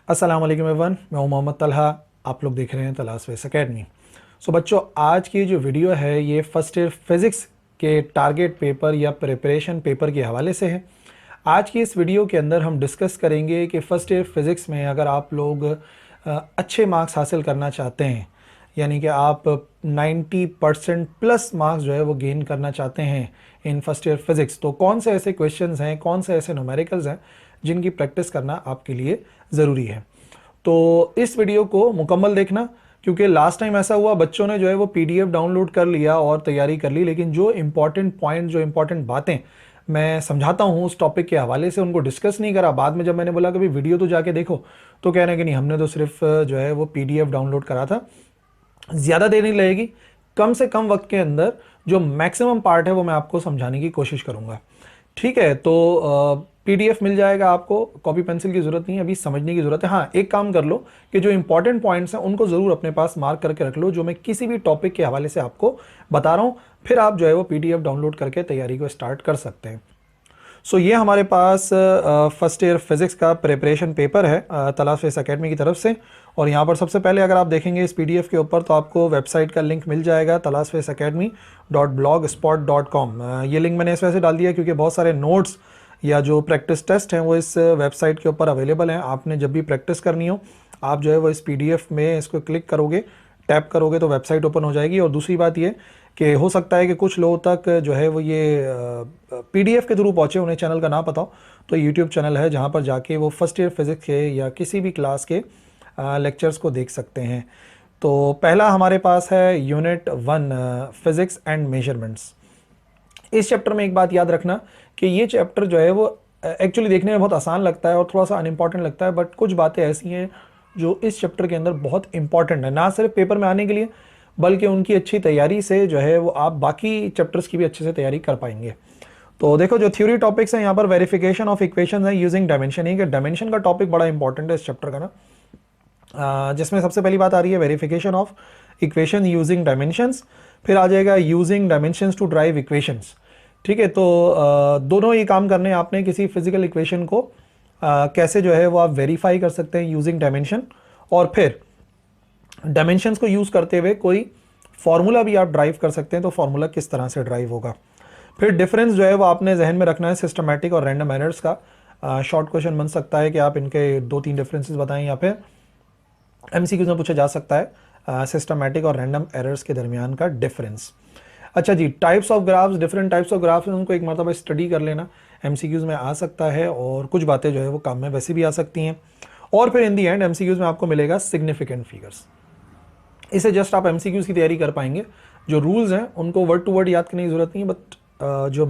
अस्सलाम वालेकुम एवरीवन, मैं हूं मोहम्मद तलहा। आप लोग देख रहे हैं तलाश वेस एकेडमी। सो बच्चों, आज की जो वीडियो है ये फर्स्ट ईयर फिज़िक्स के टारगेट पेपर या प्रिपरेशन पेपर के हवाले से है। आज की इस वीडियो के अंदर हम डिस्कस करेंगे कि फ़र्स्ट ईयर फिज़िक्स में अगर आप लोग अच्छे मार्क्स हासिल करना चाहते हैं, यानी कि आप 90% प्लस मार्क्स जो है वो गेन करना चाहते हैं इन फर्स्ट ईयर फिज़िक्स, तो कौन से ऐसे क्वेश्चंस हैं, कौन से ऐसे न्यूमेरिकल्स हैं जिनकी प्रैक्टिस करना आपके लिए ज़रूरी है। तो इस वीडियो को मुकम्मल देखना, क्योंकि लास्ट टाइम ऐसा हुआ बच्चों ने जो है वो पीडीएफ डाउनलोड कर लिया और तैयारी कर ली, लेकिन जो इंपॉर्टेंट पॉइंट, जो इंपॉर्टेंट बातें मैं समझाता हूँ उस टॉपिक के हवाले से उनको डिस्कस नहीं करा। बाद में जब मैंने बोला कि भाई वीडियो तो जाके देखो, तो कह रहे हैं कि नहीं, हमने तो सिर्फ जो है वो पीडीएफ डाउनलोड करा था। ज़्यादा देर नहीं लगेगी, कम से कम वक्त के अंदर जो मैक्सिमम पार्ट है वो मैं आपको समझाने की कोशिश करूँगा। ठीक है, तो पीडीएफ मिल जाएगा आपको, कॉपी पेंसिल की ज़रूरत नहीं है, अभी समझने की ज़रूरत है। हाँ, एक काम कर लो कि जो इंपॉर्टेंट पॉइंट्स हैं उनको ज़रूर अपने पास मार्क करके रख लो, जो मैं किसी भी टॉपिक के हवाले से आपको बता रहा हूँ। फिर आप जो है वो पीडीएफ डाउनलोड करके तैयारी को स्टार्ट कर सकते हैं। सो ये हमारे पास फर्स्ट ईयर फिज़िक्स का प्रिपरेशन पेपर है तलाश वेस एकेडमी की तरफ से। और यहाँ पर सबसे पहले अगर आप देखेंगे इस पीडीएफ के ऊपर, तो आपको वेबसाइट का लिंक मिल जाएगा talasveacademy.blogspot.com। ये लिंक मैंने इस वजह से डाल दिया क्योंकि बहुत सारे नोट्स या जो प्रैक्टिस टेस्ट हैं वो इस वेबसाइट के ऊपर अवेलेबल हैं। आपने जब भी प्रैक्टिस करनी हो, आप जो है वो इस पीडीएफ में इसको क्लिक करोगे, टैप करोगे तो वेबसाइट ओपन हो जाएगी। और दूसरी बात ये कि हो सकता है कि कुछ लोगों तक जो है वो ये पीडीएफ के थ्रू पहुँचे, उन्हें चैनल का ना पता हो, तो यूट्यूब चैनल है जहाँ पर जाके वो फर्स्ट ईयर फिज़िक्स के या किसी भी क्लास के लेक्चर्स को देख सकते हैं। तो पहला हमारे पास है यूनिट 1 फिज़िक्स एंड मेजरमेंट्स। इस चैप्टर में एक बात याद रखना कि ये चैप्टर जो है वो एक्चुअली देखने में बहुत आसान लगता है और थोड़ा सा अनइम्पॉर्टेंट लगता है, बट कुछ बातें ऐसी हैं जो इस चैप्टर के अंदर बहुत इंपॉर्टेंट है, ना सिर्फ पेपर में आने के लिए बल्कि उनकी अच्छी तैयारी से जो है वो आप बाकी चैप्टर्स की भी अच्छे से तैयारी कर पाएंगे। तो देखो, जो थ्योरी टॉपिक्स हैं यहाँ पर वेरिफिकेशन ऑफ इक्वेशन है यूजिंग डायमेंशन। ये डायमेंशन का टॉपिक बड़ा इंपॉर्टेंट है इस चैप्टर का ना, जिसमें सबसे पहली बात आ रही है verification of equation using dimensions. फिर आ जाएगा using dimensions to drive equations. ठीक है, तो दोनों ही काम करने आपने। किसी फिजिकल इक्वेशन को कैसे जो है वो आप वेरीफाई कर सकते हैं यूजिंग डायमेंशन, और फिर डायमेंशंस को यूज़ करते हुए कोई फार्मूला भी आप ड्राइव कर सकते हैं, तो फार्मूला किस तरह से ड्राइव होगा। फिर डिफरेंस जो है वो आपने जहन में रखना है सिस्टमैटिक और रैंडम एरर्स का। शॉर्ट क्वेश्चन बन सकता है कि आप इनके 2-3 डिफरेंसेस बताएं, या फिर एमसीक्यूज में पूछा जा सकता है सिस्टमैटिक और रैंडम एरर्स के दरमियान का डिफरेंस। अच्छा जी, types of graphs, different types of graphs हैं, उनको एक मरतबा स्टडी कर लेना, एमसीक्यूज में आ सकता है और कुछ बातें जो है वो काम में वैसे भी आ सकती हैं। और फिर इन दी एंड एमसीक्यूज में आपको मिलेगा सिग्निफिकेंट फिगर्स। इसे जस्ट आप एमसीक्यूज की तैयारी कर पाएंगे। जो रूल्स हैं उनको वर्ड टू वर्ड याद करने की ज़रूरत नहीं है, बट जो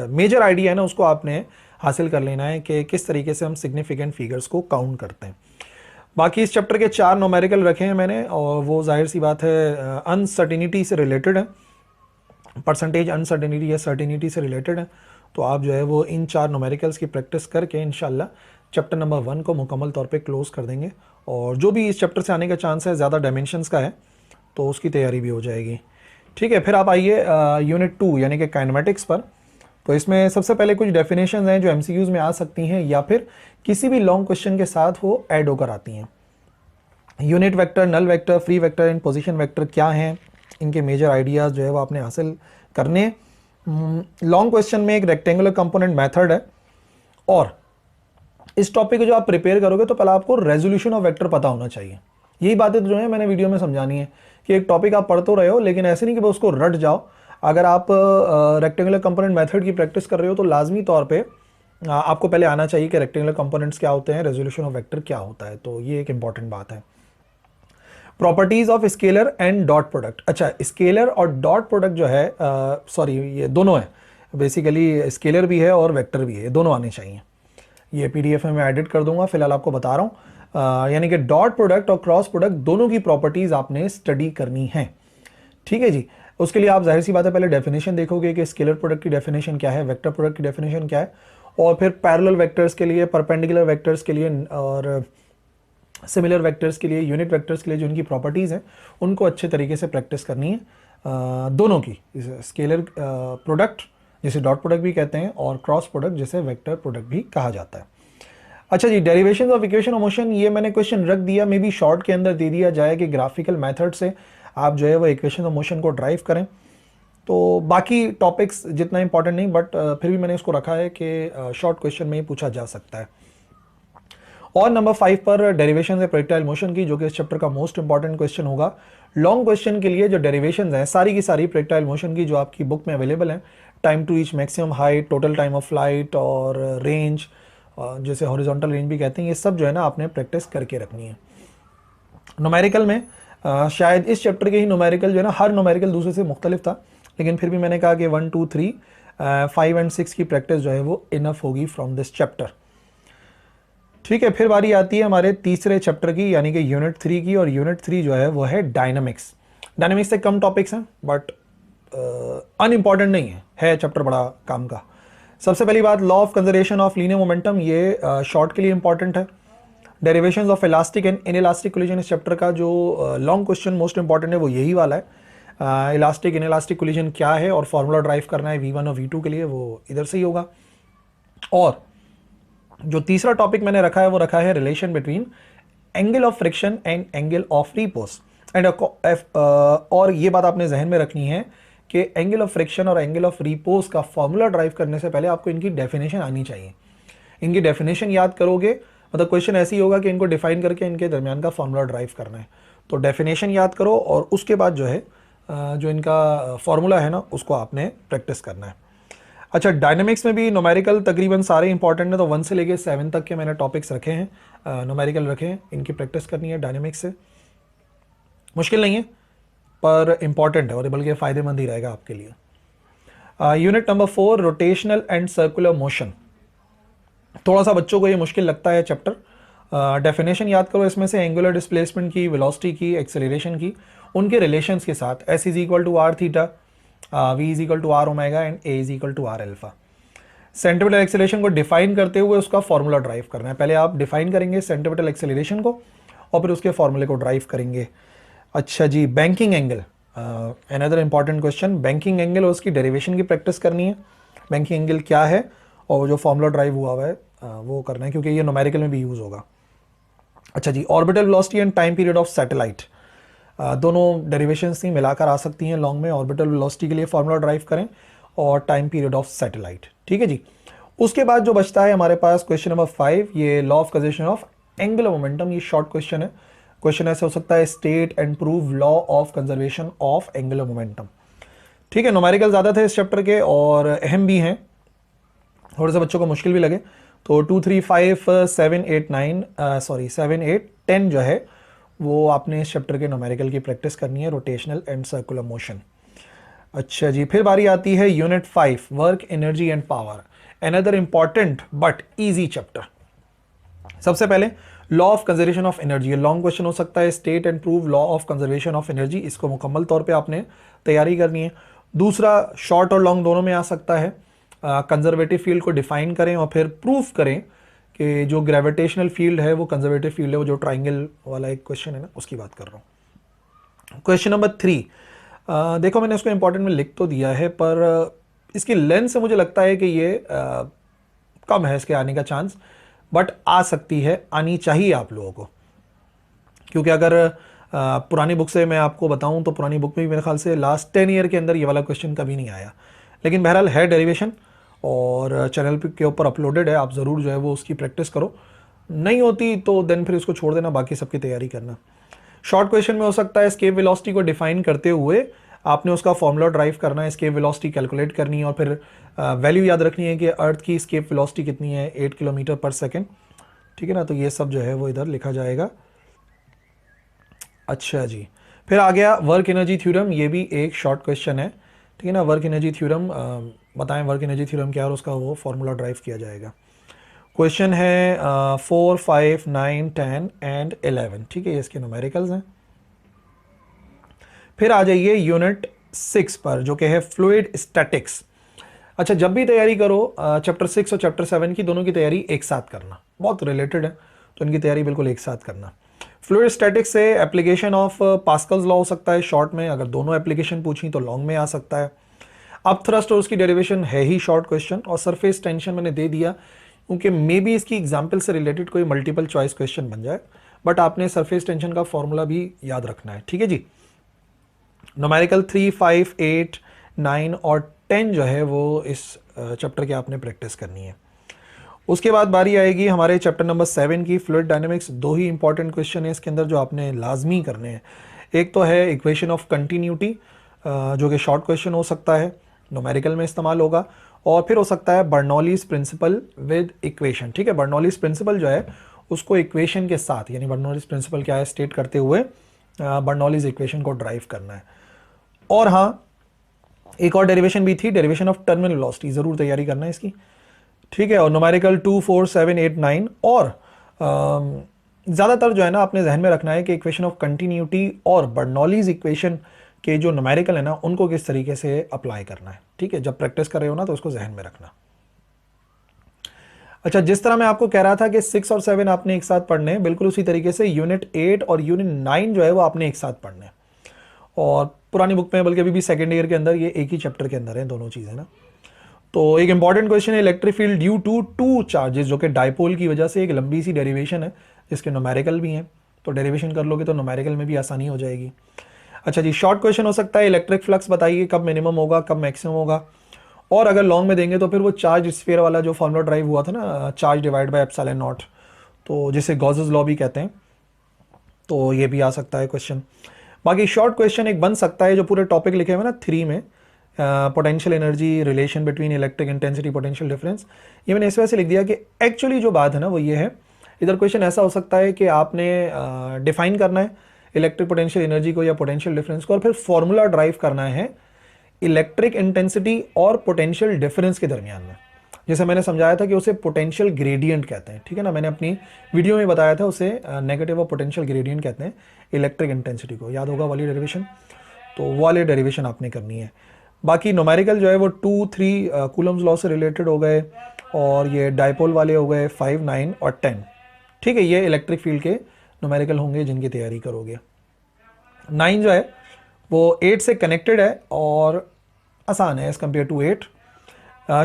मेजर आइडिया है ना उसको आपने हासिल कर लेना है कि किस तरीके से हम सिग्निफिकेंट फिगर्स को काउंट करते हैं। बाकी इस चैप्टर के 4 न्यूमेरिकल रखे हैं मैंने, और वो जाहिर सी बात है अनसर्टिनिटी से रिलेटेड है, परसेंटेज अनसर्टिनिटी या सर्टिनिटी से रिलेटेड है। तो आप जो है वो इन 4 न्यूमेरिकल्स की प्रैक्टिस करके इंशाल्लाह चैप्टर नंबर 1 को मुकम्मल तौर पे क्लोज कर देंगे। और जो भी इस चैप्टर से आने का चांस है ज़्यादा डायमेंशंस का है, तो उसकी तैयारी भी हो जाएगी। ठीक है, फिर आप आइए यूनिट 2 यानी कि काइनेमेटिक्स पर। तो इसमें सबसे पहले कुछ डेफिनेशंस हैं जो एमसीक्यूज में आ सकती हैं या फिर किसी भी लॉन्ग क्वेश्चन के साथ वो ऐड होकर आती हैं। Unit vector, null vector, free vector and position vector क्या हैं, इनके मेजर आइडियाज़ जो है वो आपने हासिल करने। लॉन्ग क्वेश्चन में एक रेक्टेंगुलर कंपोनेंट मेथड है, और इस टॉपिक को जो आप प्रिपेयर करोगे तो पहले आपको रेजोल्यूशन ऑफ वेक्टर पता होना चाहिए। यही बातें जो है मैंने वीडियो में समझानी है कि एक टॉपिक आप पढ़ तो रहे हो, लेकिन ऐसे नहीं कि उसको रट जाओ। अगर आप रेक्टेंगुलर कंपोनेंट मेथड की प्रैक्टिस कर रहे हो तो लाजमी तौर पे आपको पहले आना चाहिए कि रेक्टेंगुलर कंपोनेंट्स क्या होते हैं, रेजोल्यूशन ऑफ वेक्टर क्या होता है। तो ये एक इंपॉर्टेंट बात है। Properties of scalar and dot product. अच्छा, स्केलर और डॉट प्रोडक्ट जो है, सॉरी, ये दोनों है बेसिकली, स्केलर भी है और वेक्टर भी है, दोनों आने चाहिए। ये पीडीएफ में मैं एडिट कर दूंगा, फिलहाल आपको बता रहा हूँ। यानी कि डॉट प्रोडक्ट और क्रॉस प्रोडक्ट दोनों की प्रॉपर्टीज आपने स्टडी करनी है। ठीक है जी, उसके लिए आप जाहिर सी बात है पहले डेफिनेशन देखोगे कि स्केलर प्रोडक्ट की डेफिनेशन क्या है, वेक्टर प्रोडक्ट की डेफिनेशन क्या है, और फिर पैरेलल वेक्टर्स के लिए, परपेंडिकुलर वेक्टर्स के लिए और सिमिलर वेक्टर्स के लिए, यूनिट वेक्टर्स के लिए जो उनकी प्रॉपर्टीज़ हैं उनको अच्छे तरीके से प्रैक्टिस करनी है, दोनों की। स्केलर प्रोडक्ट जिसे डॉट प्रोडक्ट भी कहते हैं और क्रॉस प्रोडक्ट जिसे वेक्टर प्रोडक्ट भी कहा जाता है। अच्छा जी, derivation of equation of motion, ये मैंने क्वेश्चन रख दिया, मे बी शॉर्ट के अंदर दे दिया जाए कि ग्राफिकल मेथड से आप जो है वो इक्वेशन ऑफ मोशन को ड्राइव करें। तो बाकी टॉपिक्स जितना इंपॉर्टेंट नहीं, बट फिर भी मैंने इसको रखा है कि शॉर्ट क्वेश्चन में ही पूछा जा सकता है। और नंबर 5 पर डेरिवेशन है प्रोजेक्टाइल मोशन की, जो कि इस चैप्टर का मोस्ट इंपॉर्टेंट क्वेश्चन होगा। लॉन्ग क्वेश्चन के लिए जो डेरिवेशन हैं सारी की सारी प्रोजेक्टाइल मोशन की, जो आपकी बुक में अवेलेबल हैं, time to reach maximum height, total time of flight और रेंज, जैसे हॉरिजॉन्टल रेंज भी कहते हैं, ये सब जो है ना आपने प्रैक्टिस करके रखनी है। न्यूमेरिकल में शायद इस चैप्टर के ही न्यूमेरिकल जो है ना, हर न्यूमेरिकल दूसरे से मुख्तलिफ था, लेकिन फिर भी मैंने कहा कि 1 2 3 5 एंड 6 की प्रैक्टिस जो है वो इनफ होगी फ्रॉम दिस चैप्टर। ठीक है, फिर बारी आती है हमारे तीसरे चैप्टर की, यानी कि यूनिट 3 की, और यूनिट 3 जो है वो है डायनामिक्स। डायनामिक्स से कम टॉपिक्स हैं, बट अनइम्पॉर्टेंट नहीं है चैप्टर बड़ा काम का। सबसे पहली बात, law of conservation of linear momentum, ये शॉर्ट के लिए इंपॉर्टेंट है। Derivations of elastic and inelastic collision, इस चैप्टर का जो लॉन्ग क्वेश्चन मोस्ट इंपॉर्टेंट है वो यही वाला है। इलास्टिक इनइलास्टिक कोलिजन क्या है और फॉर्मूला ड्राइव करना है V1 और V2 के लिए, वो इधर से ही होगा। और जो तीसरा टॉपिक मैंने रखा है वो रखा है relation between angle of friction and angle of repose and, और ये बात आपने जहन में रखनी है कि एंगल ऑफ फ्रिक्शन और एंगल ऑफ रिपोज का फॉर्मूला ड्राइव करने से पहले आपको इनकी डेफिनेशन आनी चाहिए। इनकी डेफिनेशन याद करोगे, मतलब क्वेश्चन ऐसे ही होगा कि इनको डिफाइन करके इनके दरमियान का फॉर्मूला ड्राइव करना है। तो डेफिनेशन याद करो और उसके बाद जो है जो इनका फॉर्मूला है ना, उसको आपने प्रैक्टिस करना है। अच्छा, डायनामिक्स में भी न्यूमेरिकल तकरीबन सारे इंपॉर्टेंट हैं, तो 1 से लेके 7 तक के मैंने टॉपिक्स रखे हैं, न्यूमेरिकल रखे हैं, इनकी प्रैक्टिस करनी है डायनामिक्स से। मुश्किल नहीं है पर इंपॉर्टेंट है, और बल्कि फ़ायदेमंद ही रहेगा आपके लिए। Unit number 4, rotational and circular motion. थोड़ा सा बच्चों को ये मुश्किल लगता है चैप्टर। डेफिनेशन याद करो इसमें से, एंगुलर डिस्प्लेसमेंट की, वेलोसिटी की, एक्सेलरेशन की, उनके रिलेशंस के साथ, S is equal to R theta, V is equal to R omega and A is equal to R alpha. Centripetal acceleration को डिफाइन करते हुए उसका फॉर्मूला ड्राइव करना है। पहले आप डिफाइन करेंगे सेंट्रीपिटल एक्सेलरेशन को और फिर उसके फॉर्मूले को ड्राइव करेंगे। अच्छा जी, banking angle, another important question. Banking angle और उसकी डेरिवेशन की प्रैक्टिस करनी है। बैंकिंग एंगल क्या है और जो फॉर्मूला ड्राइव हुआ है वो करना है, क्योंकि ये न्यूमेरिकल में भी यूज़ होगा। अच्छा जी, orbital velocity and time period of satellite, दोनों डेरिवेशंस ही मिलाकर आ सकती हैं लॉन्ग में। ऑर्बिटल वेलोसिटी के लिए फॉर्मूला ड्राइव करें और टाइम पीरियड ऑफ सैटेलाइट। ठीक है जी। उसके बाद जो बचता है हमारे पास क्वेश्चन नंबर 5, ये law of conservation of angular momentum. ये शॉर्ट क्वेश्चन है। क्वेश्चन ऐसे हो सकता है, state and prove law of conservation of angular momentum. ठीक है, न्यूमेरिकल ज़्यादा थे इस चैप्टर के और अहम भी हैं, थोड़े से बच्चों को मुश्किल भी लगे। तो 2 3 5 7 8 9 7 8 10 जो है वो आपने इस चैप्टर के न्यूमेरिकल की प्रैक्टिस करनी है, रोटेशनल एंड सर्कुलर मोशन। अच्छा जी, फिर बारी आती है unit 5, work energy and power, another important but easy chapter. सबसे पहले law of conservation of energy, long question हो सकता है, state and prove law of conservation of energy, इसको मुकम्मल तौर पे आपने तैयारी करनी है। दूसरा, शॉर्ट और लॉन्ग दोनों में आ सकता है, कंजर्वेटिव फील्ड को डिफाइन करें और फिर प्रूफ करें कि जो ग्रेविटेशनल फील्ड है वो कंजर्वेटिव फील्ड है, वो जो ट्राइंगल वाला एक क्वेश्चन है ना, उसकी बात कर रहा हूँ। क्वेश्चन नंबर 3, देखो मैंने उसको इंपॉर्टेंट में लिख तो दिया है, पर इसकी लेंथ से मुझे लगता है कि ये कम है इसके आने का चांस, बट आ सकती है, आनी चाहिए आप लोगों को, क्योंकि अगर पुरानी बुक से मैं आपको बताऊं तो पुरानी बुक में भी मेरे ख्याल से लास्ट 10 ईयर के अंदर ये वाला क्वेश्चन कभी नहीं आया। लेकिन बहरहाल है डेरिवेशन और चैनल के ऊपर अपलोडेड है, आप ज़रूर जो है वो उसकी प्रैक्टिस करो। नहीं होती तो देन फिर उसको छोड़ देना, बाकी सबकी तैयारी करना। शॉर्ट क्वेश्चन में हो सकता है एस्केप वेलोसिटी को डिफाइन करते हुए आपने उसका फॉर्मूला ड्राइव करना है, एस्केप वेलोसिटी कैलकुलेट करनी है और फिर वैल्यू याद रखनी है कि अर्थ की एस्केप वेलोसिटी कितनी है, 8 किलोमीटर पर सेकेंड। ठीक है ना, तो ये सब जो है वो इधर लिखा जाएगा। अच्छा जी, फिर आ गया वर्क एनर्जी थ्योरम, ये भी एक शॉर्ट क्वेश्चन है। ठीक है ना, वर्क एनर्जी थ्योरम, बताएं वर्क एनर्जी थ्योरम क्या है और उसका वो फॉर्मूला ड्राइव किया जाएगा। क्वेश्चन है 4 5 9 10 एंड 11। ठीक है, ये इसके न्यूमेरिकल्स हैं। फिर आ जाइए यूनिट 6 पर, जो कि है फ्लूइड स्टैटिक्स। अच्छा, जब भी तैयारी करो चैप्टर 6 और चैप्टर 7 की, दोनों की तैयारी एक साथ करना, बहुत रिलेटेड है, तो इनकी तैयारी बिल्कुल एक साथ करना। फ्लूइड स्टैटिक्स से एप्लीकेशन ऑफ पास्कल्स लॉ हो सकता है शॉर्ट में, अगर दोनों एप्लीकेशन पूछी तो लॉन्ग में आ सकता है। अब थ्रस्ट और उसकी डेरिवेशन है ही शॉर्ट क्वेश्चन, और सरफेस टेंशन मैंने दे दिया, क्योंकि मे बी इसकी एग्जाम्पल से रिलेटेड कोई मल्टीपल चॉइस क्वेश्चन बन जाए, बट आपने सरफेस टेंशन का फॉर्मूला भी याद रखना है, ठीक है जी। न्यूमेरिकल 3, 5, 8, 9 और 10 जो है वो इस चैप्टर की आपने प्रैक्टिस करनी है। उसके बाद बारी आएगी हमारे चैप्टर नंबर 7 की, फ्लूइड डायनेमिक्स। दो ही इंपॉर्टेंट क्वेश्चन है इसके अंदर जो आपने लाजमी करने हैं। एक तो है इक्वेशन ऑफ कंटिन्यूटी, जो कि शॉर्ट क्वेश्चन हो सकता है, न्यूमेरिकल में इस्तेमाल होगा, और फिर हो सकता है बर्नौलीज प्रिंसिपल विद इक्वेशन, ठीक है। बर्नौलीज प्रिंसिपल जो है उसको इक्वेशन के साथ, यानी बर्नौलीज प्रिंसिपल क्या है स्टेट करते हुए बर्नौलीज इक्वेशन को ड्राइव करना है। और हाँ, एक और डेरिवेशन भी थी, डेरिवेशन ऑफ टर्मिनल वेलोसिटी, ज़रूर तैयारी करना है इसकी, ठीक है। और न्यूमेरिकल 2, 4, 7, 8, 9 और ज़्यादातर जो है ना आपने जहन में रखना है कि इक्वेशन ऑफ कंटिन्यूटी और बर्नौलीज इक्वेशन के जो न्यूमेरिकल है ना उनको किस तरीके से अप्लाई करना है, ठीक है। जब प्रैक्टिस कर रहे हो ना तो उसको जहन में रखना। अच्छा, जिस तरह मैं आपको कह रहा था कि 6 और 7 आपने एक साथ पढ़ने हैं, बिल्कुल उसी तरीके से यूनिट 8 और यूनिट 9 जो है वो आपने एक साथ पढ़ने हैं। और पुरानी बुक में, बल्कि अभी भी सेकेंड ईयर के अंदर ये एक ही चैप्टर के अंदर है दोनों चीज़ें ना। तो एक इंपॉर्टेंट क्वेश्चन है, electric field due to two charges, जो कि डायपोल की वजह से एक लंबी सी डेरिवेशन है जिसके न्यूमेरिकल भी हैं। तो डेरिवेशन कर लोगे तो न्यूमेरिकल में भी आसानी हो जाएगी। अच्छा जी, शॉर्ट क्वेश्चन हो सकता है, इलेक्ट्रिक फ्लक्स बताइए कब मिनिमम होगा कब मैक्सिमम होगा। और अगर लॉन्ग में देंगे तो फिर वो चार्ज स्फीयर वाला जो फॉर्मूला ड्राइव हुआ था ना, charge divide by epsilon not, तो जिसे गॉसेस लॉ भी कहते हैं, तो ये भी आ सकता है क्वेश्चन। बाकी शॉर्ट क्वेश्चन एक बन सकता है जो पूरे टॉपिक लिखे हुए ना 3 में, potential energy, relation between electric intensity, potential difference. ये मैंने इस वजह से लिख दिया कि एक्चुअली जो बात है ना वो ये है, इधर क्वेश्चन ऐसा हो सकता है कि आपने डिफाइन करना है इलेक्ट्रिक पोटेंशियल एनर्जी को या पोटेंशियल डिफरेंस को, और फिर फॉर्मूला ड्राइव करना है इलेक्ट्रिक इंटेंसिटी और पोटेंशियल डिफरेंस के दरमियान में। जैसे मैंने समझाया था कि उसे पोटेंशियल ग्रेडियंट कहते हैं, ठीक है ना। मैंने अपनी वीडियो में बताया था उसे नेगेटिव और पोटेंशियल ग्रेडियंट कहते हैं इलेक्ट्रिक इंटेंसिटी को, याद होगा वाली डेरिवेशन। तो वो वाली डेरिवेशन आपने करनी है। बाकी न्यूमेरिकल जो है वो 2, 3 कूलम्स लॉ से रिलेटेड हो गए, और ये डायपोल वाले हो गए 5, 9 और 10, ठीक है। ये इलेक्ट्रिक फील्ड के न्यूमेरिकल होंगे जिनकी तैयारी करोगे। 9 जो है वो 8 से कनेक्टेड है और आसान है एज कम्पेयर टू 8।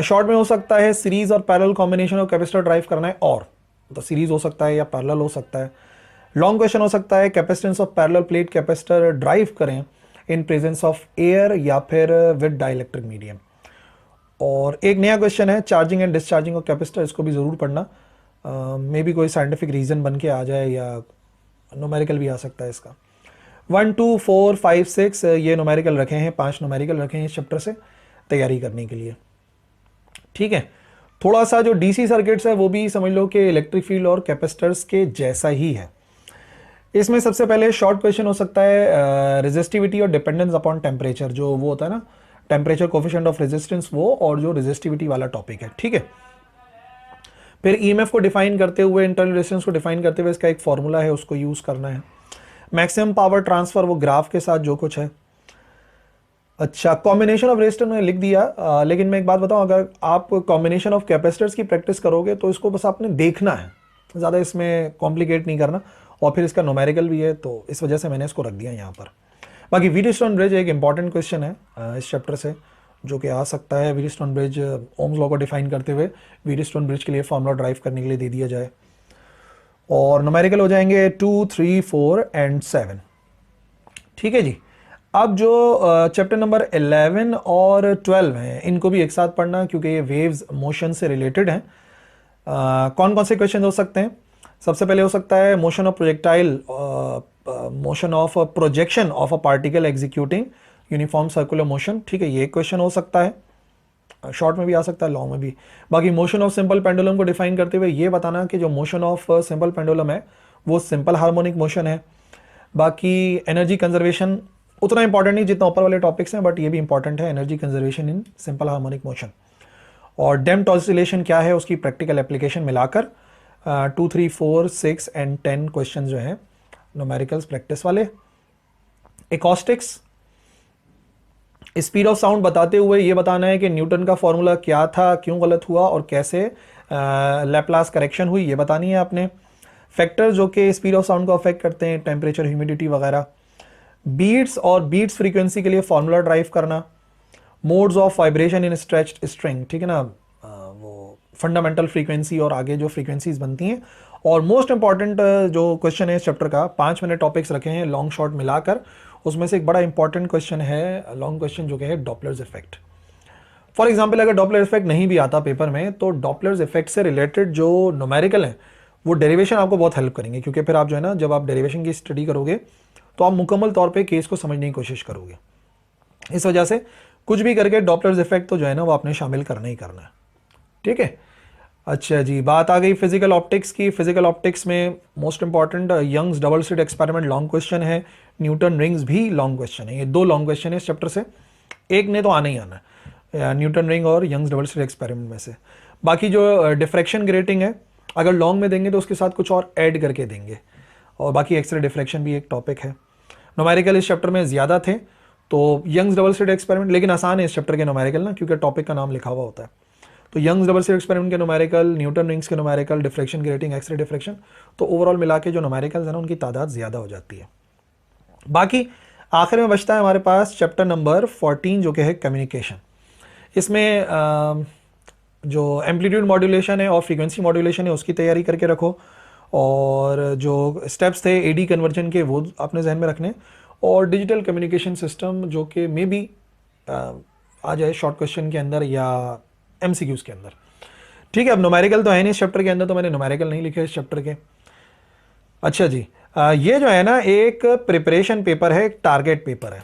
शॉर्ट में हो सकता है सीरीज और parallel combination of capacitor drive करना है, और तो सीरीज हो सकता है या पैरेलल हो सकता है। लॉन्ग क्वेश्चन हो सकता है capacitance of parallel plate capacitor drive करें इन प्रेजेंस ऑफ एयर या फिर विद डाइलेक्ट्रिक मीडियम। और एक नया क्वेश्चन है charging and discharging of capacitor, इसको भी ज़रूर पढ़ना, मे बी कोई साइंटिफिक रीज़न बन के आ जाए या न्यूमेरिकल भी आ सकता है इसका। 1, 2, 4, 5, 6 ये न्यूमेरिकल रखे हैं, 5 न्यूमेरिकल रखे हैं इस चैप्टर से तैयारी करने के लिए, ठीक है। थोड़ा सा जो डीसी सर्किट्स है वो भी समझ लो कि इलेक्ट्रिक फील्ड और कैपेसिटर्स के जैसा ही है। इसमें सबसे पहले शॉर्ट क्वेश्चन हो सकता है रेजिस्टिविटी और डिपेंडेंस अपॉन टेम्परेचर, जो वो होता है ना टेम्परेचर कोफिशिएंट ऑफ रेजिस्टेंस, वो और जो रेजिस्टिविटी वाला टॉपिक है, ठीक है। फिर ईएमएफ को डिफाइन करते हुए, इंटरनल रेजिस्टेंस को डिफाइन करते हुए इसका एक फॉर्मूला है उसको यूज़ करना है। मैक्सिमम पावर ट्रांसफर वो ग्राफ के साथ जो कुछ है। अच्छा, कॉम्बिनेशन ऑफ रेजिस्टर मैंने लिख दिया, लेकिन मैं एक बात बताऊं, अगर आप कॉम्बिनेशन ऑफ कैपेसिटर्स की प्रैक्टिस करोगे तो इसको बस आपने देखना है, ज़्यादा इसमें कॉम्प्लिकेट नहीं करना, और फिर इसका न्यूमेरिकल भी है तो इस वजह से मैंने इसको रख दिया यहाँ पर। बाकी व्हीटस्टोन ब्रिज एक इंपॉर्टेंट क्वेश्चन है इस चैप्टर से जो कि आ सकता है। व्हीटस्टोन ब्रिज ओम्स लॉ को डिफाइन करते हुए व्हीटस्टोन ब्रिज के लिए फॉर्मूला ड्राइव करने के लिए दे दिया जाए। और न्यूमेरिकल हो जाएंगे 2, 3, 4 एंड 7, ठीक है जी। अब जो चैप्टर नंबर 11 और 12 हैं इनको भी एक साथ पढ़ना, क्योंकि ये वेव्स मोशन से रिलेटेड हैं। कौन कौन से क्वेश्चन हो सकते हैं? सबसे पहले हो सकता है motion of projectile, motion of projection of a particle executing uniform circular motion, ठीक है, ये एक क्वेश्चन हो सकता है। शॉर्ट में भी आ सकता है, लॉन्ग में भी। बाकी मोशन ऑफ सिंपल पेंडुलम को डिफाइन करते हुए ये बताना कि जो मोशन ऑफ सिंपल पेंडुलम है वो सिंपल हार्मोनिक मोशन है। बाकी एनर्जी कंजर्वेशन उतना इंपॉर्टेंट नहीं जितना ऊपर वाले टॉपिक्स हैं, बट ये भी इंपॉर्टेंट है, energy conservation in simple harmonic motion. और डैम्प्ड ऑसिलेशन क्या है उसकी प्रैक्टिकल एप्लीकेशन मिलाकर 2, 3, 4, 6 एंड 10 क्वेश्चन जो हैं न्यूमेरिकल्स प्रैक्टिस वाले। एकॉस्टिक्स, स्पीड ऑफ साउंड बताते हुए ये बताना है कि न्यूटन का फॉर्मूला क्या था, क्यों गलत हुआ और कैसे लैप्लास करेक्शन हुई, ये बतानी है आपने। फैक्टर्स जो कि स्पीड ऑफ साउंड को अफेक्ट करते हैं, टेम्परेचर, ह्यूमिडिटी वगैरह। बीट्स और बीट्स फ्रीक्वेंसी के लिए फॉर्मूला ड्राइव करना। Modes of vibration in stretched string, ठीक है ना, वो फंडामेंटल फ्रीक्वेंसी और आगे जो फ्रीक्वेंसीज बनती हैं। और मोस्ट इंपॉर्टेंट जो क्वेश्चन है इस चैप्टर का, 5 मैंने टॉपिक्स रखे हैं लॉन्ग शॉर्ट मिलाकर, उसमें से एक बड़ा इंपॉर्टेंट क्वेश्चन है लॉन्ग क्वेश्चन जो कि है डॉपलर्स इफेक्ट। फॉर एग्जाम्पल अगर डॉपलर इफेक्ट नहीं भी आता पेपर में, तो डॉपलर्स इफेक्ट से रिलेटेड जो न्यूमेरिकल है वो डेरिवेशन आपको बहुत हेल्प करेंगे, क्योंकि फिर आप जो है ना जब आप डेरिवेशन की स्टडी करोगे तो आप मुकम्मल तौर पे केस को समझने की कोशिश करोगे। इस वजह से कुछ भी करके डॉपलर्स इफेक्ट तो जो है ना वो आपने शामिल करना ही करना है, ठीक है। अच्छा जी, बात आ गई फिजिकल ऑप्टिक्स की। फिजिकल ऑप्टिक्स में most important Young's double slit experiment long question है, न्यूटन रिंग्स भी लॉन्ग क्वेश्चन है। ये 2 लॉन्ग क्वेश्चन है इस चैप्टर से, एक ने तो आना ही आना है, न्यूटन रिंग और यंग्स डबल स्लिट एक्सपेरिमेंट में से। बाकी जो डिफ्रैक्शन ग्रेटिंग है, अगर लॉन्ग में देंगे तो उसके साथ कुछ और ऐड करके देंगे, और बाकी एक्सरे डिफ्रैक्शन भी एक टॉपिक है। न्यूमेरिकल इस चैप्टर में ज़्यादा थे, तो यंग्स डबल स्लिट एक्सपेरिमेंट, लेकिन आसान है इस चैप्टर के न्यूमेरिकल ना, क्योंकि टॉपिक का नाम लिखा हुआ होता है। तो यंग्स डबल स्लिट एक्सपेरिमेंट के न्यूमेरिकल, न्यूटन रिंग्स के numerical, diffraction grating, X ray diffraction, तो ओवरऑल मिला के जो न्यूमेरिकल्स है ना उनकी तादाद ज़्यादा हो जाती है। बाकी आखिर में बचता है हमारे पास चैप्टर नंबर 14 जो कि है कम्युनिकेशन। इसमें जो एम्पलीट्यूड मॉड्यूलेशन है और फ्रीक्वेंसी मॉड्यूलेशन है उसकी तैयारी करके रखो, और जो स्टेप्स थे एडी कन्वर्जन के वो आपने जहन में रखने, और डिजिटल कम्युनिकेशन सिस्टम जो कि मे बी आ जाए शॉर्ट क्वेश्चन के अंदर या एमसीक्यूज के अंदर, ठीक है। अब न्यूमेरिकल तो है नहीं इस चैप्टर के अंदर, तो मैंने न्यूमेरिकल नहीं लिखे इस चैप्टर के। अच्छा जी, ये जो है ना एक प्रिपरेशन पेपर है, एक टारगेट पेपर है।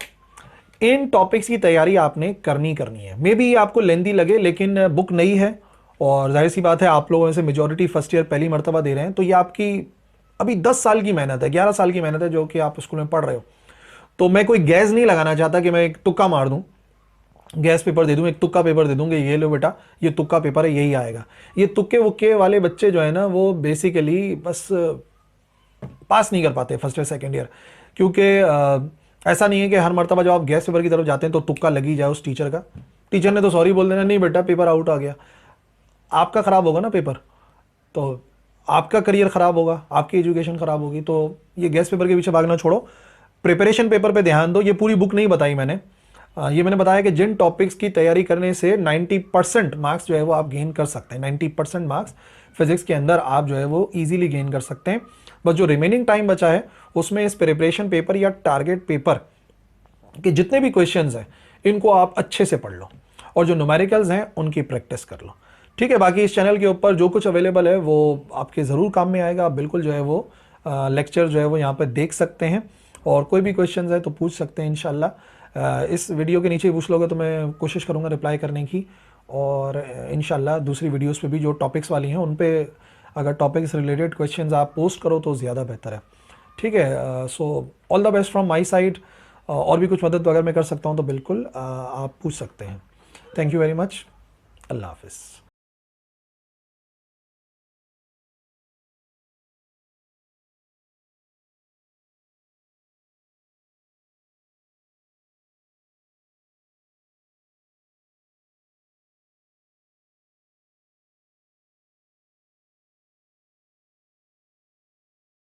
इन टॉपिक्स की तैयारी आपने करनी है। मे बी आपको लेंदी लगे, लेकिन बुक नई है और जाहिर सी बात है आप लोगों में से मेजॉरिटी फर्स्ट ईयर पहली मरतबा दे रहे हैं, तो ये आपकी अभी 10 साल की मेहनत है, 11 साल की मेहनत है जो कि आप स्कूल में पढ़ रहे हो। तो मैं कोई गैस नहीं लगाना चाहता कि मैं एक तुक्का मार दूं, गैस पेपर दे दूं, एक तुक्का पेपर दे दूंगा, ये लो बेटा ये तुक्का पेपर है यही आएगा। ये तुक्के वुक्के वाले बच्चे जो है ना वो बेसिकली बस पास नहीं कर पाते फर्स्ट ईयर सेकेंड ईयर, क्योंकि ऐसा नहीं है कि हर मरतबा जब आप गैस पेपर की तरफ जाते हैं तो तुक्का लगी जाए उस टीचर का, टीचर ने तो सॉरी बोल देना, नहीं बेटा पेपर आउट आ गया, आपका ख़राब होगा ना पेपर, तो आपका करियर ख़राब होगा, आपकी एजुकेशन ख़राब होगी। तो ये गैस पेपर के पीछे भागना छोड़ो, प्रिपरेशन पेपर पे ध्यान दो। ये पूरी बुक नहीं बताई मैंने, ये मैंने बताया कि जिन टॉपिक्स की तैयारी करने से 90% मार्क्स जो है वो आप गेन कर सकते हैं, 90% मार्क्स फिजिक्स के अंदर आप जो है वो इजीली गेन कर सकते हैं। बस जो रिमेनिंग टाइम बचा है उसमें इस प्रिपरेशन पेपर या टारगेट पेपर के जितने भी क्वेश्चंस हैं इनको आप अच्छे से पढ़ लो, और जो न्यूमेरिकल्स हैं उनकी प्रैक्टिस कर लो, ठीक है। बाकी इस चैनल के ऊपर जो कुछ अवेलेबल है वो आपके ज़रूर काम में आएगा। आप बिल्कुल जो है वो लेक्चर जो है वो यहाँ पर देख सकते हैं, और कोई भी क्वेश्चंस है तो पूछ सकते हैं इंशाल्लाह। इस वीडियो के नीचे पूछ लोगे तो मैं कोशिश करूँगा रिप्लाई करने की, और इंशाल्लाह दूसरी वीडियोस पे भी जो टॉपिक्स वाली हैं उन पे अगर टॉपिक्स रिलेटेड क्वेश्चंस आप पोस्ट करो तो ज़्यादा बेहतर है, ठीक है। So all the best from my side. और भी कुछ मदद अगर मैं कर सकता हूँ तो बिल्कुल आप पूछ सकते हैं। Thank you very much. अल्लाह हाफिज़।